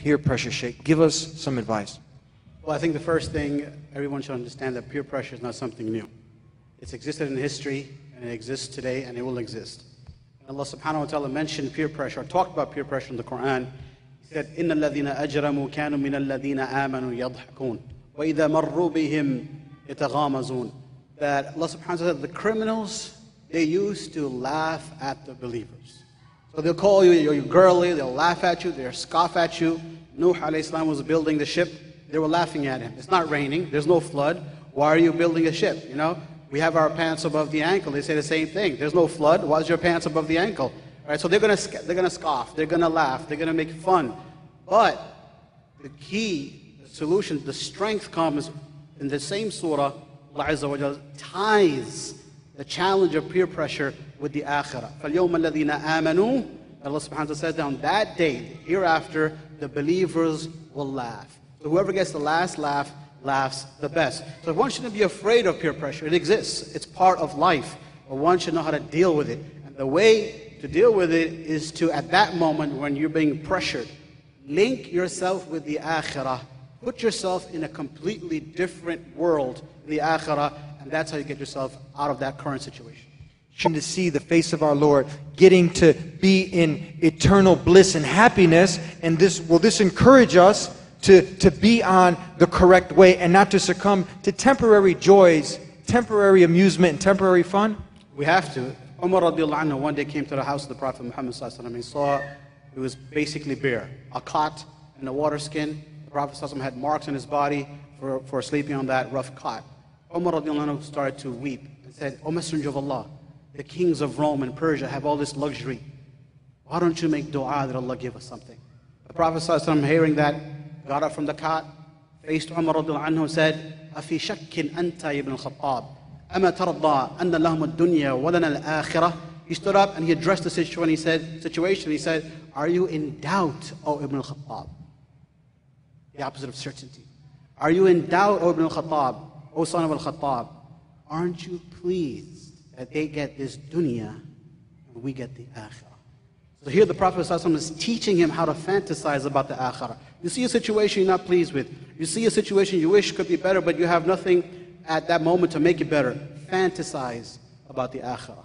peer pressure, Sheikh? Give us some advice. Well, I think the first thing, everyone should understand that peer pressure is not something new. It's existed in history, and it exists today, and it will exist. And Allah subhanahu wa ta'ala mentioned peer pressure, or talked about peer pressure in the Quran. He said, إِنَّ الَّذِينَ أَجْرَمُوا كَانُوا مِنَ الَّذِينَ آمَنُوا يَضْحَكُونَ وَإِذَا مَرُّوا بِهِمْ يَتَغَامَزُونَ. That Allah subhanahu wa ta'ala said, the criminals, they used to laugh at the believers. So they'll call you, you're girly, they'll laugh at you, they'll scoff at you. Nuh alayhi salam was building the ship. They were laughing at him. It's not raining. There's no flood. Why are you building a ship? You know, we have our pants above the ankle. They say the same thing. There's no flood. Why is your pants above the ankle? All right, so they're gonna scoff. They're gonna laugh. They're gonna make fun. But the key, the solution, the strength comes in the same surah. Allah Azza wa Jalla ties the challenge of peer pressure with the akhirah. فَالْيَوْمَ الَّذِينَ آمَنُوا. Allah subhanahu wa ta'ala says that on that day, hereafter, the believers will laugh. So whoever gets the last laugh, laughs the best. So one shouldn't be afraid of peer pressure. It exists. It's part of life. But one should know how to deal with it. And the way to deal with it is to, at that moment when you're being pressured, link yourself with the akhirah. Put yourself in a completely different world in the akhirah, and that's how you get yourself out of that current situation. To see the face of our Lord, getting to be in eternal bliss and happiness, and this encourage us to be on the correct way and not to succumb to temporary joys, temporary amusement, and temporary fun? We have to. Umar radiallahu anhu one day came to the house of the Prophet Muhammad sallallahu alaihi wasallam. He saw it was basically bare, a cot and a water skin. The Prophet sallallahu alaihi wasallam had marks on his body for sleeping on that rough cot. Umar radiallahu anhu started to weep and said, "O Messenger of Allah, the kings of Rome and Persia have all this luxury. Why don't you make dua that Allah give us something?" The Prophet ﷺ, hearing that, got up from the cot, faced Umar radiallahu anhu and said, "Afi shakkin anta ibn al-Khattab, ama tarda anna lahum ad-dunya wa lana al-akhirah." He stood up and he addressed the situation. He said, "Are you in doubt, O Ibn al-Khattab?" The opposite of certainty. "Are you in doubt, O Ibn al-Khattab, O son of al-Khattab? Aren't you pleased that they get this dunya and we get the akhirah?" So here the Prophet ﷺ is teaching him how to fantasize about the akhirah. You see a situation you're not pleased with. You see a situation you wish could be better, but you have nothing at that moment to make it better. Fantasize about the akhirah.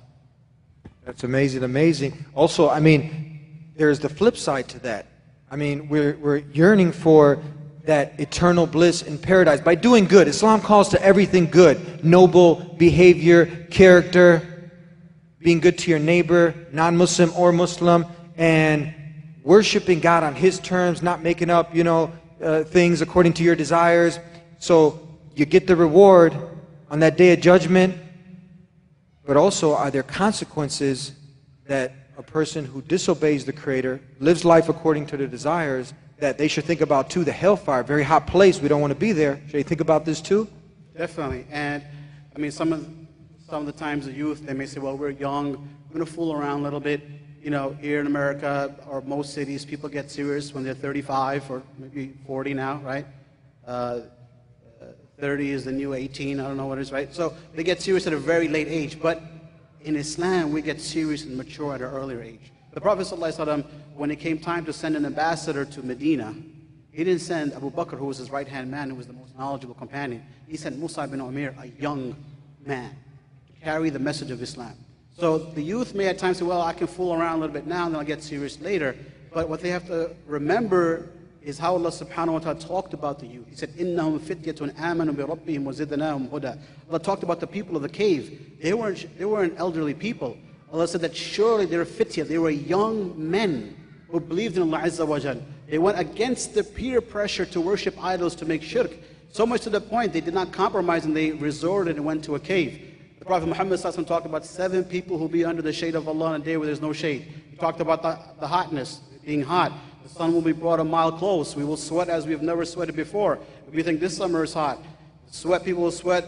That's amazing, amazing. Also, I mean, there's the flip side to that. I mean, we're yearning for that eternal bliss in paradise by doing good. Islam calls to everything good. Noble behavior, character, being good to your neighbor, non-Muslim or Muslim, and worshiping God on His terms, not making up, things according to your desires. So you get the reward on that day of judgment. But also, are there consequences that a person who disobeys the Creator, lives life according to their desires, that they should think about too? The hellfire, very hot place, we don't want to be there. Should they think about this too? Definitely. And I mean, some of the times the youth, they may say, well, we're young, we're going to fool around a little bit. Here in America or most cities, people get serious when they're 35 or maybe 40 now, right? 30 is the new 18, I don't know what it is, right? So they get serious at a very late age. But in Islam, we get serious and mature at an earlier age. The Prophet ﷺ, when it came time to send an ambassador to Medina, he didn't send Abu Bakr, who was his right-hand man, who was the most knowledgeable companion. He sent Musa ibn Umair, a young man, to carry the message of Islam. So the youth may at times say, well, I can fool around a little bit now and then I'll get serious later. But what they have to remember is how Allah subhanahu wa ta'ala talked about the youth. He said, إِنَّهُمْ فِتْيَةٌ آمَنُوا بِرَبِّهِمْ وَزِدْنَاهُمْ هُدًى. Allah talked about the people of the cave. They weren't elderly people. Allah said that surely they were fitya, they were young men who believed in Allah Azza wa Jal. They went against the peer pressure to worship idols, to make shirk. So much to the point they did not compromise and they resorted and went to a cave. The Prophet Muhammad talked about 7 people who will be under the shade of Allah on a day where there's no shade. He talked about the hotness, being hot. The sun will be brought a mile close. We will sweat as we have never sweated before. If you think this summer is hot, people will sweat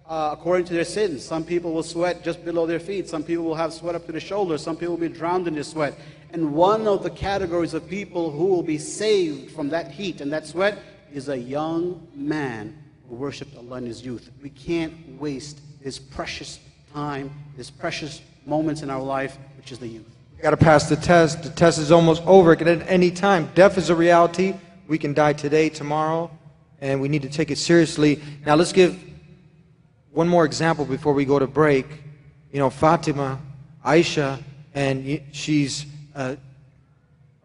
according to their sins. Some people will sweat just below their feet. Some people will have sweat up to the shoulders. Some people will be drowned in their sweat. And one of the categories of people who will be saved from that heat and that sweat is a young man who worshipped Allah in his youth. We can't waste this precious time, this precious moments in our life, which is the youth. We got to pass the test. The test is almost over. At any time, death is a reality. We can die today, tomorrow, and we need to take it seriously. Now let's give one more example before we go to break. You know, Fatima, Aisha, and she's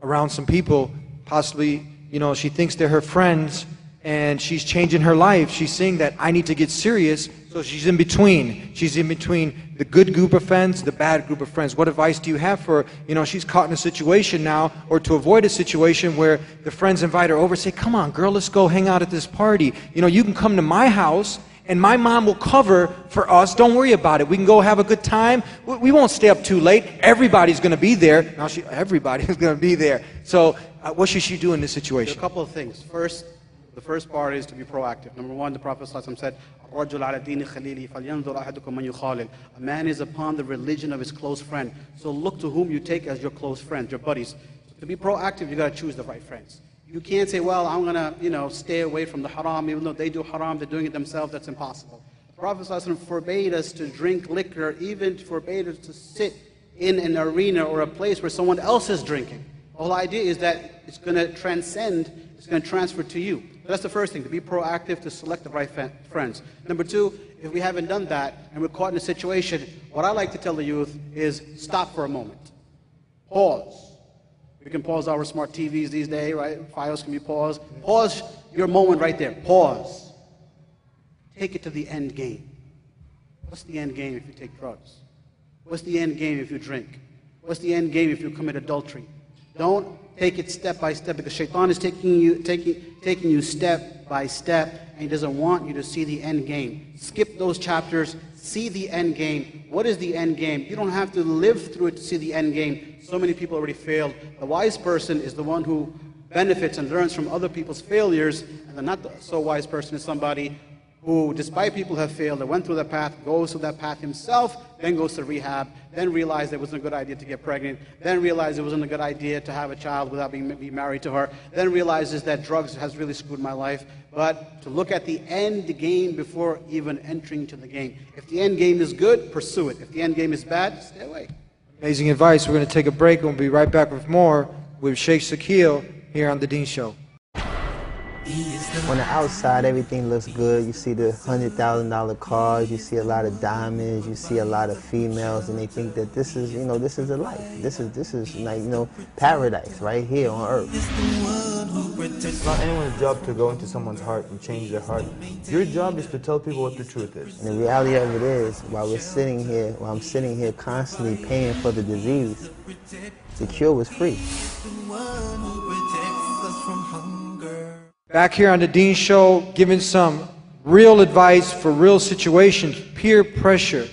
around some people, possibly, you know, she thinks they're her friends, and she's changing her life. She's saying that I need to get serious, so she's in between. She's in between the good group of friends, the bad group of friends. What advice do you have for her? You know, she's caught in a situation now, or to avoid a situation where the friends invite her over, say, come on, girl, let's go hang out at this party. You know, you can come to my house, and my mom will cover for us. Don't worry about it. We can go have a good time. We won't stay up too late. Everybody's going to be there. Now, everybody is going to be there. So what should she do in this situation? A couple of things. First, the first part is to be proactive. Number one, the Prophet ﷺ said, a man is upon the religion of his close friend. So look to whom you take as your close friends, your buddies. To be proactive, you got to choose the right friends. You can't say, well, I'm going to, stay away from the haram, even though they do haram, they're doing it themselves. That's impossible. The Prophet ﷺ forbade us to drink liquor, even forbade us to sit in an arena or a place where someone else is drinking. The whole idea is that it's going to transcend, it's going to transfer to you. So that's the first thing, to be proactive, to select the right friends. Number two, if we haven't done that and we're caught in a situation, what I like to tell the youth is stop for a moment. Pause. We can pause our smart TVs these days, right? Files can be paused. Pause your moment right there. Pause. Take it to the end game. What's the end game if you take drugs? What's the end game if you drink? What's the end game if you commit adultery? Don't take it step by step, because Shaitan is taking you step by step, and he doesn't want you to see the end game. Skip those chapters. See the end game. What is the end game? You don't have to live through it to see the end game. So many people already failed. The wise person is the one who benefits and learns from other people's failures, and the not so wise person is somebody who, despite people have failed, that went through that path, goes through that path himself, then goes to rehab, then realized it wasn't a good idea to get pregnant, then realized it wasn't a good idea to have a child without being married to her, then realizes that drugs has really screwed my life. But to look at the end game before even entering to the game. If the end game is good, pursue it. If the end game is bad, stay away. Amazing advice. We're going to take a break, and we'll be right back with more with Sheikh Shakil here on The Dean Show. On the outside, everything looks good. You see the $100,000 cars, you see a lot of diamonds, you see a lot of females, and they think that this is, this is a life. This is like, paradise right here on earth. It's not anyone's job to go into someone's heart and change their heart. Your job is to tell people what the truth is. And the reality of it is, while I'm sitting here constantly paying for the disease, the cure was free. Back here on The Dean Show, giving some real advice for real situations, peer pressure.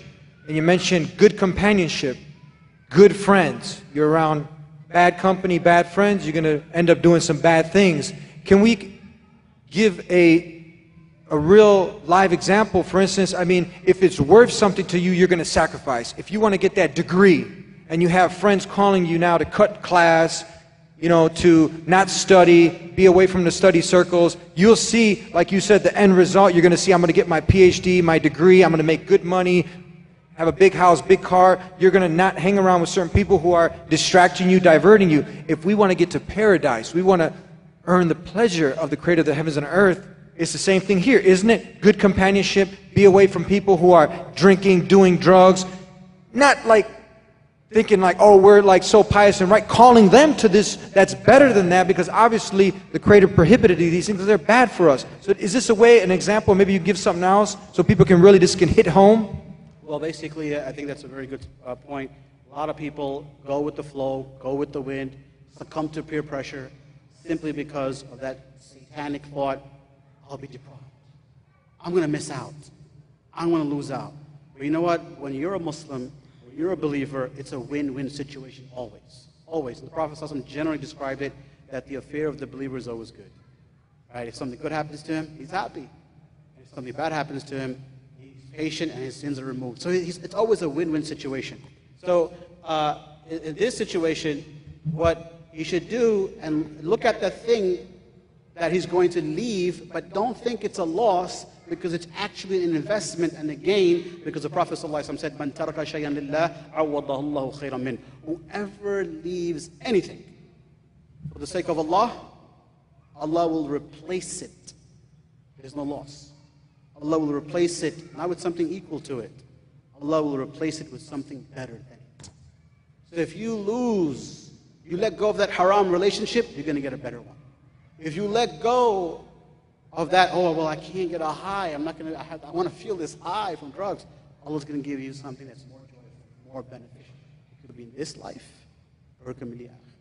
And you mentioned good companionship, good friends. You're around bad company, bad friends, you're going to end up doing some bad things. Can we give a real live example? For instance, if it's worth something to you, you're going to sacrifice. If you want to get that degree, and you have friends calling you now to cut class, to not study, be away from the study circles, you'll see, like you said, the end result. You're going to see, I'm going to get my PhD, my degree, I'm going to make good money, have a big house, big car. You're going to not hang around with certain people who are distracting you, diverting you. If we want to get to paradise, we want to earn the pleasure of the Creator of the heavens and earth, it's the same thing here, isn't it? Good companionship, be away from people who are drinking, doing drugs, not like thinking like, oh, we're like so pious and right, calling them to this that's better than that, because obviously the Creator prohibited these things because they're bad for us. So is this a way, an example, maybe you give something else so people can really, this can hit home? Well, basically, I think that's a very good point. A lot of people go with the flow, go with the wind, succumb to peer pressure simply because of that satanic thought, I'll be deprived. I'm going to miss out. I'm going to lose out. But you know what? When you're a Muslim, you're a believer, it's a win-win situation always. Always. And the Prophet ﷺ generally described it that the affair of the believer is always good. Right? If something good happens to him, he's happy. If something bad happens to him, he's patient and his sins are removed. So it's always a win-win situation. So in this situation, what he should do and look at the thing that he's going to leave, but don't think it's a loss, because it's actually an investment and a gain, because the Prophet ﷺ said, "Man taraka shay'an lillah, awadahu Allahu khayran min." Whoever leaves anything for the sake of Allah, Allah will replace it. There's no loss. Allah will replace it, not with something equal to it. Allah will replace it with something better than it. So if you lose, you let go of that haram relationship, you're going to get a better one. If you let go of that, oh, well, I can't get a high, I want to feel this high from drugs, Allah's going to give you something that's more joyful, more beneficial. It could be in this life, or it could be in the afterlife.